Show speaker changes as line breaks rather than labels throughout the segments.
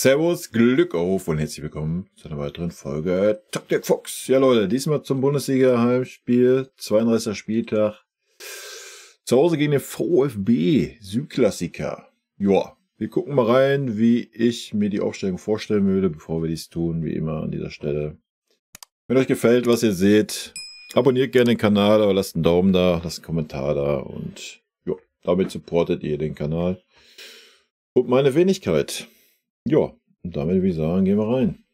Servus, Glück auf und herzlich willkommen zu einer weiteren Folge Taktik Fuchs. Ja Leute, diesmal zum Bundesliga-Heimspiel, 32. Spieltag. Zu Hause gegen den VfB, Südklassiker. Ja, wir gucken mal rein, wie ich mir die Aufstellung vorstellen würde, bevor wir dies tun, wie immer an dieser Stelle. Wenn euch gefällt, was ihr seht, abonniert gerne den Kanal, aber lasst einen Daumen da, lasst einen Kommentar da und ja, damit supportet ihr den Kanal und meine Wenigkeit. Ja, und damit würde ich sagen, gehen wir rein.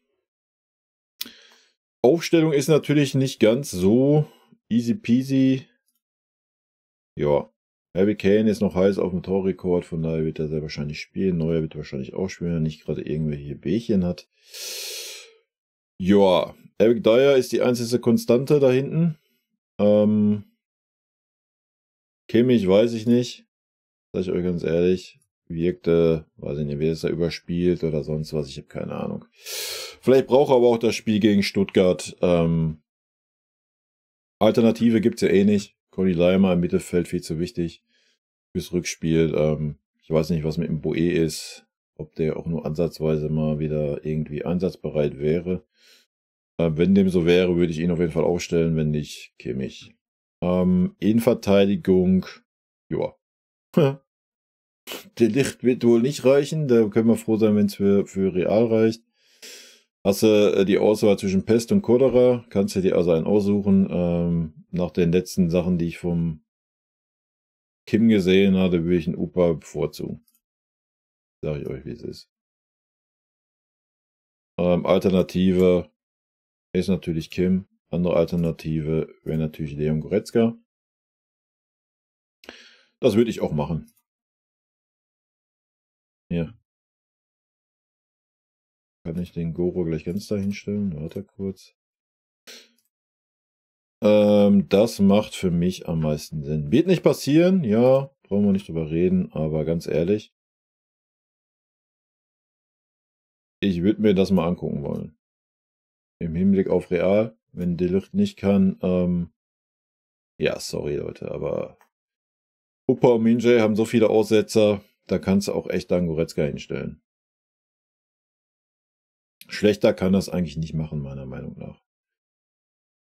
Aufstellung ist natürlich nicht ganz so easy peasy. Ja, Harry Kane ist noch heiß auf dem Torrekord, von daher wird er sehr wahrscheinlich spielen. Neuer wird wahrscheinlich auch spielen, wenn er nicht gerade irgendwelche Bällchen hat. Ja, Eric Dier ist die einzige Konstante da hinten. Kimmich weiß ich nicht, sag ich euch ganz ehrlich. Wirkte, weiß ich nicht, wer ist da überspielt oder sonst was, ich habe keine Ahnung. Vielleicht braucht er aber auch das Spiel gegen Stuttgart. Alternative gibt es ja eh nicht. Conny Leimer im Mittelfeld viel zu wichtig fürs Rückspiel. Ich weiß nicht, was mit dem Boe ist, ob der auch nur ansatzweise mal wieder irgendwie einsatzbereit wäre. Wenn dem so wäre, würde ich ihn auf jeden Fall aufstellen, wenn nicht, Kimmich. Innenverteidigung, ja. Der Licht wird wohl nicht reichen, da können wir froh sein, wenn es für Real reicht. Hast du die Auswahl zwischen Pest und Cordera, kannst du dir also einen aussuchen. Nach den letzten Sachen, die ich vom Kim gesehen habe, würde ich einen Upa bevorzugen. Sag ich euch, wie es ist. Alternative ist natürlich Kim. Andere Alternative wäre natürlich Leon Goretzka. Das würde ich auch machen. Ja. Kann ich den Goro gleich ganz da hinstellen? Warte kurz. Das macht für mich am meisten Sinn. Wird nicht passieren, ja, brauchen wir nicht drüber reden, aber ganz ehrlich, ich würde mir das mal angucken wollen. Im Hinblick auf Real, wenn De Ligt nicht kann, ja, sorry Leute, aber Upa und Minjay haben so viele Aussetzer, da kannst du auch echt dann Goretzka hinstellen. Schlechter kann das eigentlich nicht machen, meiner Meinung nach.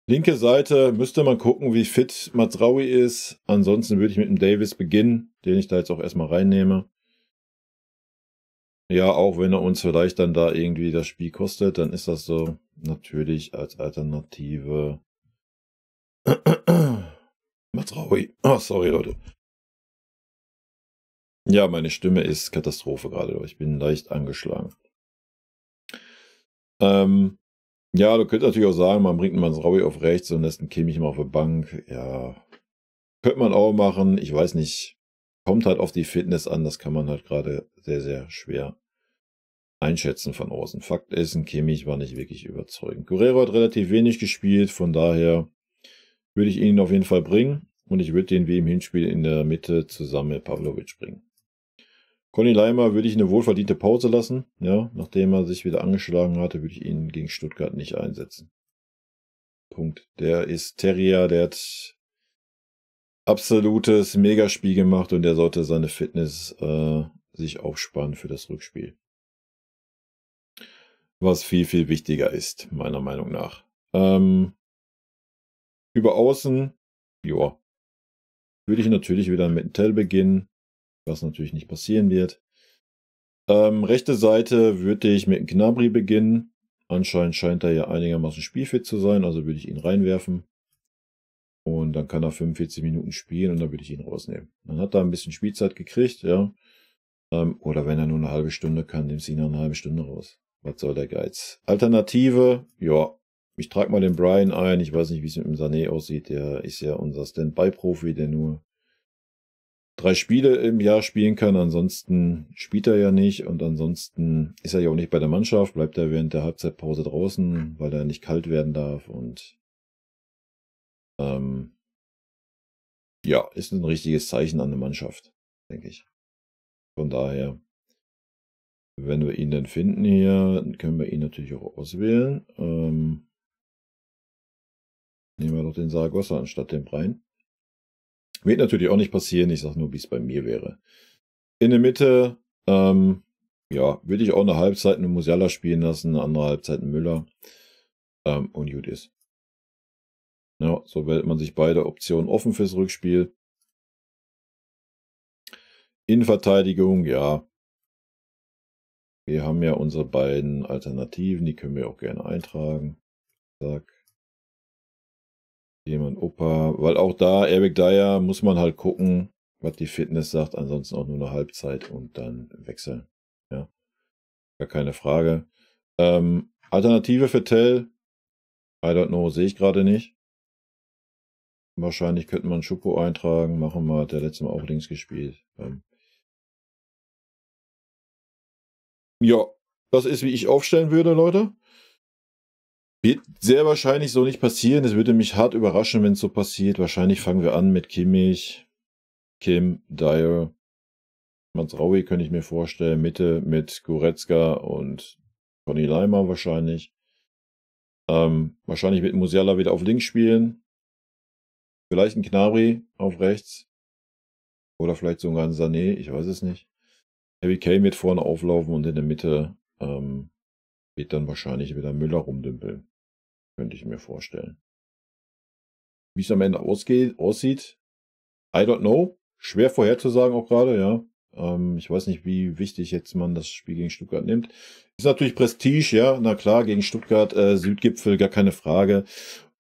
Linke Seite müsste man gucken, wie fit Mazraoui ist. Ansonsten würde ich mit dem Davis beginnen, den ich da jetzt auch erstmal reinnehme. Ja, auch wenn er uns vielleicht dann da irgendwie das Spiel kostet, dann ist das so. Natürlich als Alternative. Mazraoui. Oh, sorry, Leute. Ja, meine Stimme ist Katastrophe gerade. Ich bin leicht angeschlagen. Ja, du könntest natürlich auch sagen, man bringt einen Mazraoui auf rechts und lässt einen Kimmich mal auf der Bank. Ja, könnte man auch machen. Ich weiß nicht. Kommt halt auf die Fitness an. Das kann man halt gerade sehr, sehr schwer einschätzen von außen. Fakt ist, ein Kimmich war nicht wirklich überzeugend. Guerrero hat relativ wenig gespielt. Von daher würde ich ihn auf jeden Fall bringen. Und ich würde den wie im Hinspiel in der Mitte zusammen mit Pavlovic bringen. Conny Leimer würde ich eine wohlverdiente Pause lassen. Ja, nachdem er sich wieder angeschlagen hatte, würde ich ihn gegen Stuttgart nicht einsetzen. Punkt. Der ist Terrier, der hat absolutes Megaspiel gemacht und der sollte seine Fitness sich aufsparen für das Rückspiel. Was viel, viel wichtiger ist, meiner Meinung nach. Über Außen, ja, würde ich natürlich wieder mit Tell beginnen, was natürlich nicht passieren wird. Rechte Seite würde ich mit Gnabry beginnen. Anscheinend scheint er ja einigermaßen spielfit zu sein, also würde ich ihn reinwerfen. Und dann kann er 45 Minuten spielen und dann würde ich ihn rausnehmen. Dann hat er ein bisschen Spielzeit gekriegt, ja. Oder wenn er nur eine halbe Stunde kann, nimmst du ihn nach eine halbe Stunde raus. Was soll der Geiz? Alternative, ja, ich trage mal den Brian ein. Ich weiß nicht, wie es mit dem Sané aussieht. Der ist ja unser Standby-Profi, der nur 3 Spiele im Jahr spielen kann. Ansonsten spielt er ja nicht. Und ansonsten ist er ja auch nicht bei der Mannschaft. Bleibt er während der Halbzeitpause draußen, weil er nicht kalt werden darf. Und ja, ist ein richtiges Zeichen an der Mannschaft, denke ich. Von daher, wenn wir ihn denn finden hier, können wir ihn natürlich auch auswählen. Nehmen wir doch den Saragossa anstatt den Brian. Wird natürlich auch nicht passieren. Ich sage nur, wie es bei mir wäre. In der Mitte, Ja, würde ich auch eine Halbzeit mit Musiala spielen lassen, eine andere Halbzeit mit Müller. Und gut ist. Ja, so behält man sich beide Optionen offen fürs Rückspiel. Innenverteidigung, ja. Wir haben ja unsere beiden Alternativen, die können wir auch gerne eintragen. Zack. Jemand Opa, weil auch da, Eric Dyer, muss man halt gucken, was die Fitness sagt. Ansonsten auch nur eine Halbzeit und dann wechseln. Ja, gar keine Frage. Alternative für Tell, I don't know, sehe ich gerade nicht. Wahrscheinlich könnte man Schuppo eintragen. Machen wir, hat der letzte Mal auch links gespielt. Ja, das ist, wie ich aufstellen würde, Leute. Wird sehr wahrscheinlich so nicht passieren. Es würde mich hart überraschen, wenn es so passiert. Wahrscheinlich fangen wir an mit Kimmich, Kim, Dyer, Mazraoui könnte ich mir vorstellen. Mitte mit Goretzka und Conny Leimer wahrscheinlich. Wahrscheinlich wird Musiala wieder auf links spielen. Vielleicht ein Gnabry auf rechts. Oder vielleicht sogar ein Sané, ich weiß es nicht. Harry Kane wird vorne auflaufen und in der Mitte wird dann wahrscheinlich wieder Müller rumdümpeln. Könnte ich mir vorstellen. Wie es am Ende aussieht, I don't know. Schwer vorherzusagen auch gerade, ja. Ich weiß nicht, wie wichtig jetzt man das Spiel gegen Stuttgart nimmt. Ist natürlich Prestige, ja. Na klar, gegen Stuttgart, Südgipfel, gar keine Frage.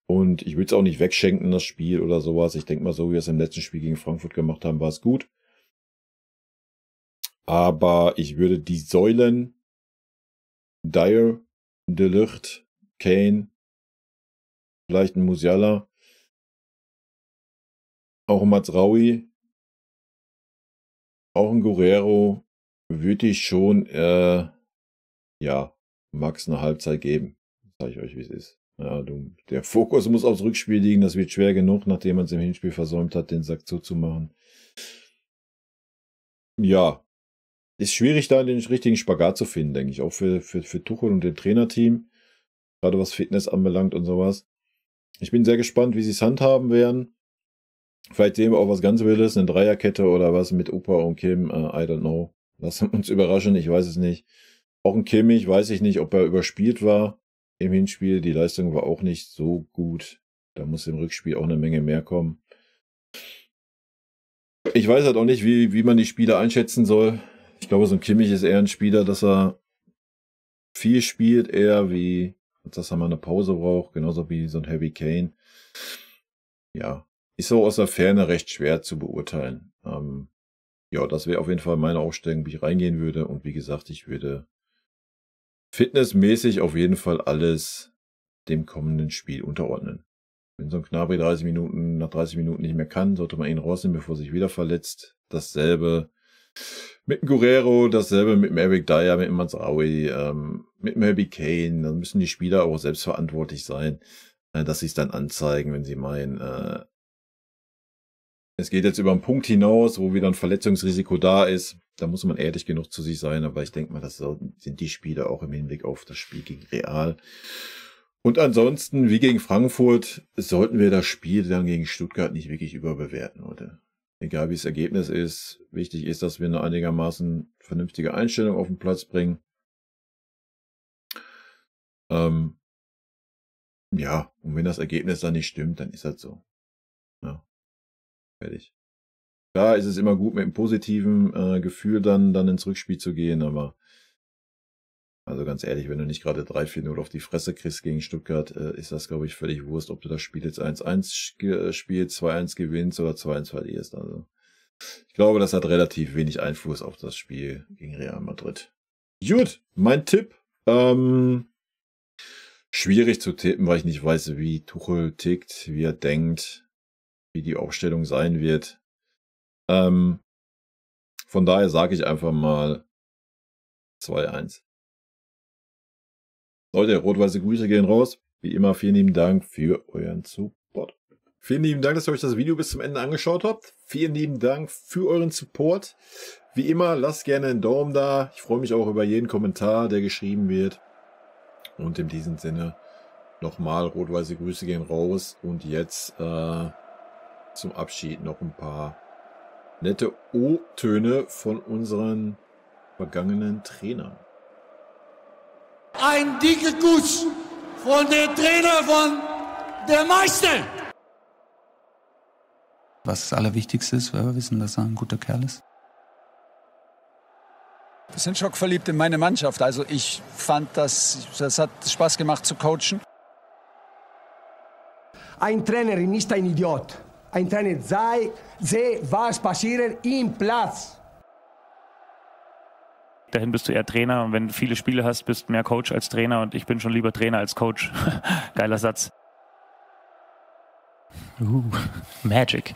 Und ich will es auch nicht wegschenken, das Spiel oder sowas. Ich denke mal, so wie wir es im letzten Spiel gegen Frankfurt gemacht haben, war es gut. Aber ich würde die Säulen Dyer, De Ligt, Kane, vielleicht ein Musiala, auch ein Mazraoui, auch ein Guerrero, würde ich schon, ja, Max eine Halbzeit geben. Sage ich euch, wie es ist. Ja, der Fokus muss aufs Rückspiel liegen. Das wird schwer genug, nachdem man es im Hinspiel versäumt hat, den Sack zuzumachen. Ja, ist schwierig, da den richtigen Spagat zu finden, denke ich. Auch für Tuchel und den Trainerteam. Gerade was Fitness anbelangt und sowas. Ich bin sehr gespannt, wie sie es handhaben werden. Vielleicht sehen wir auch was ganz Wildes, eine Dreierkette oder was mit Opa und Kim. I don't know. Lassen uns überraschen, ich weiß es nicht. Auch ein Kimmich, weiß ich nicht, ob er überspielt war im Hinspiel. Die Leistung war auch nicht so gut. Da muss im Rückspiel auch eine Menge mehr kommen. Ich weiß halt auch nicht, wie man die Spieler einschätzen soll. Ich glaube, so ein Kimmich ist eher ein Spieler, dass er viel spielt, eher wie, dass er mal eine Pause braucht, genauso wie so ein Harry Kane. Ja, ist so aus der Ferne recht schwer zu beurteilen. Ja, das wäre auf jeden Fall meine Aufstellung, wie ich reingehen würde. Und wie gesagt, ich würde fitnessmäßig auf jeden Fall alles dem kommenden Spiel unterordnen. Wenn so ein Gnabry nach 30 Minuten nicht mehr kann, sollte man ihn rausnehmen, bevor er sich wieder verletzt. Dasselbe mit dem Guerrero, dasselbe mit dem Eric Dyer, mit dem Mazraoui, mit dem Harry Kane. Dann müssen die Spieler auch selbstverantwortlich sein, dass sie es dann anzeigen, wenn sie meinen, es geht jetzt über einen Punkt hinaus, wo wieder ein Verletzungsrisiko da ist. Da muss man ehrlich genug zu sich sein. Aber ich denke mal, das sind die Spiele auch im Hinblick auf das Spiel gegen Real. Und ansonsten, wie gegen Frankfurt, sollten wir das Spiel dann gegen Stuttgart nicht wirklich überbewerten, oder? Egal wie das Ergebnis ist, wichtig ist, dass wir eine einigermaßen vernünftige Einstellung auf den Platz bringen. Ja, und wenn das Ergebnis dann nicht stimmt, dann ist das so. Ja, fertig. Klar ist es immer gut, mit einem positiven Gefühl dann ins Rückspiel zu gehen, aber also ganz ehrlich, wenn du nicht gerade 3-4-0 auf die Fresse kriegst gegen Stuttgart, ist das, glaube ich, völlig Wurst, ob du das Spiel jetzt 1-1 spielst, 2-1 gewinnst oder 2-1 verlierst. Also ich glaube, das hat relativ wenig Einfluss auf das Spiel gegen Real Madrid. Gut, mein Tipp. Schwierig zu tippen, weil ich nicht weiß, wie Tuchel tickt, wie er denkt, wie die Aufstellung sein wird. Von daher sage ich einfach mal 2-1. Leute, rot-weiße Grüße gehen raus. Wie immer, vielen lieben Dank für euren Support. Vielen lieben Dank, dass ihr euch das Video bis zum Ende angeschaut habt. Vielen lieben Dank für euren Support. Wie immer, lasst gerne einen Daumen da. Ich freue mich auch über jeden Kommentar, der geschrieben wird. Und in diesem Sinne nochmal rot-weiße Grüße gehen raus. Und jetzt zum Abschied noch ein paar nette O-Töne von unseren vergangenen Trainer.
Ein dicker Kuss von der Trainer von der Meister.
Was das Allerwichtigste ist, weil wir wissen, dass er ein guter Kerl ist.
Wir sind schockverliebt in meine Mannschaft. Also ich fand, das hat Spaß gemacht zu coachen.
Ein Trainer ist ein Idiot. Ein Trainer sehe, was passiert im Platz.
Dahin bist du eher Trainer und wenn du viele Spiele hast, bist du mehr Coach als Trainer und ich bin schon lieber Trainer als Coach. Geiler Satz. Magic.